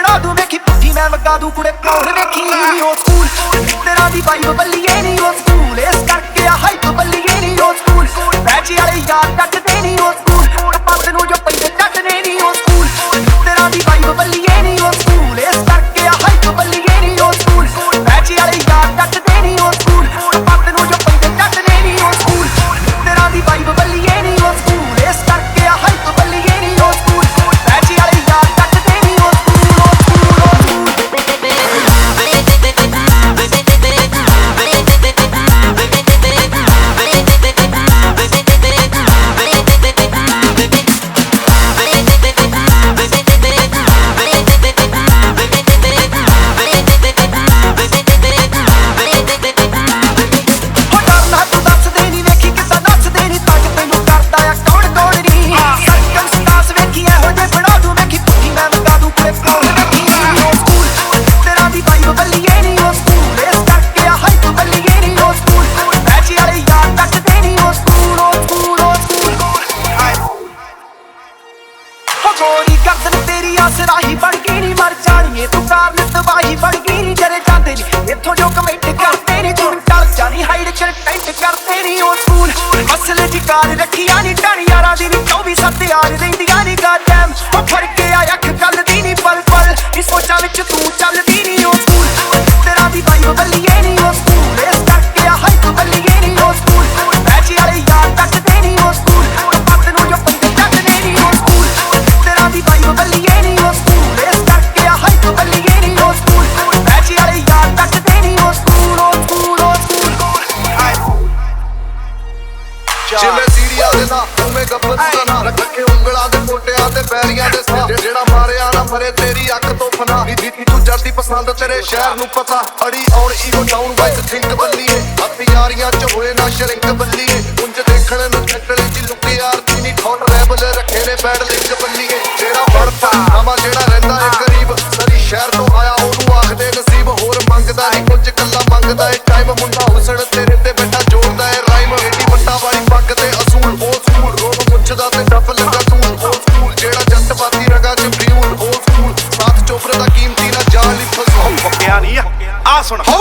बना दूं वेखी पुट्ठी मैं वगा दूं कुड़े कौन वेखी ओ स्कूल तेरा दी वाइब बल्लिए नी ओ स्कूल इस करके आ हाइप बल्लिए नी ओ स्कूल बैची वाले यार टटदे नी ओ स्कूल पत्त नूं जो पैंदे टटदे नी ओ स्कूल तेरा दी वाइब बल्लिए नी ओ स्कूल इस करके आ हाइप बल्लिए नी ओ स्कूल बैची वाले यार टटदे नी ओ स्कूल पत्त नूं जो पैंदे टटदे नी ओ स्कूल तेरा दी वाइब बल्लिए नी ओ स्कूल इस करके आ हाइप बल्लिए नी ओ स्कूल बैची वाले यार टटदे नी ओ स्कूल ओ स्कूल ओ सराही बन गई नी मर जानी तू कार तबाही बन गई नी जरे जाते नी इत्थों जो कमेंट करते नी तू टल जानी हाइड कर टेंट करते नी ओ स्कूल असले दी कार रखिया नी टन यारा दी नी 24/7 यार रहिंदियां नी गॉडडैम ओ फड़ के आ अख गल दी नी पल पल इस सोचा विच तू चलदी नी ओ स्कूल तेरा दी वाइब बल्लिए नी ओ स्कूल इस करके आ हाइप बल्लिए नी ओ स्कूल बैची वाले यार टटदे नी ओ स्कूल पत्त नूं जो पैंदे टटदे नी ओ स्कूल तेरा दी वाइब बल्लिए नी ओ स्कूल इस करके आ हाइप बल्लिए नी ओ स्कूल बैची वाले यार टटदे नी ओ स्कूल ओ स्कूल ओ स्कूल जिवें सीढ़ियां दे ना उवें गब्बर दा ना रखे ਉਂਗਲਾਂ ਦੇ ਮੋਟਿਆਂ ਤੇ ਪੈਰੀਆਂ ਦੇ ਸਾਹ ਜਿਹੜਾ ਮਾਰਿਆ ਨਾ ਮਰੇ ਤੇਰੀ ਅੱਖ ਤੋਂ ਫਨਾ ਦਿੱਤੀ ਤੂੰ ਜਲਦੀ ਪਸੰਦ ਤੇਰੇ ਸ਼ਹਿਰ ਨੂੰ ਪਤਾ ਅੜੀ ਔਰ ਈਗੋ ਡਾਊਨ ਵਾਈਸ ਥਿੰਕ ਬੱਲੀਏ ਹੱਥ ਯਾਰੀਆਂ ਚ ਹੋਏ ਨਾ ਸ਼ਰਿੰਕ ਬੱਲੀਏ ਉਂਝ ਦੇਖਣ ਨੂੰ ਛੱਟਲੇ ਚ ਲੁੱਕੇ ਯਾਰ ਦੀ ਨੀ ਠੋਟ ਰੈਬਲ ਰੱਖੇ ਨੇ ਬੈਡ ਲਿੰਕ ਬੱਲੀਏ ਜਿਹੜਾ ਵੜਦਾ ਆਵਾ ਜਿਹੜਾ ਰਹਿੰਦਾ ਏ ਗਰੀਬ ਸਰੀ ਸ਼ਹਿਰ ਤੋਂ ਆਇਆ ਉਹਨੂੰ ਆਖਦੇ ਨਸੀਬ ਹੋਰ ਮੰਗਦਾ ਨਹੀਂ ਕੁਝ ਕੱਲਾ ਮੰਗਦਾ ਏ ਟਾਈਮ ਮੁੰਡਾ ਹੁਸੜ ਤੇਰੇ ਤੇ ਬੈਠਾ ਜੋੜਦਾ ਏ ਰਾਈਮ ਏਡੀ ਵੱਟਾ ਵਾਲੀ ਪੱਗ ਤੇ ਅਸੂਲ ਉਹ ਸਕੂਲ ਰੋਬ ਮੁੱਛਦਾ ਤੇ ਡੱਫ ਲੱਗਾ ਤੂੰ ਉਹ ਸਕੂਲ ਜਿਹੜਾ ਜੱਟ ਪਾਤੀ ਰਗਾ ਚ ਬਰੀਊਲ ਉਹ ਸਕੂਲ ਸਾਥ ਚੋਪਰ ਦਾ ਕੀਮਤੀ ਨਾ ਜਾਨ ਲਈ ਫਸੂ ਪੱਕਿਆ ਨਹੀਂ ਆ ਸੁਣ ਹੋ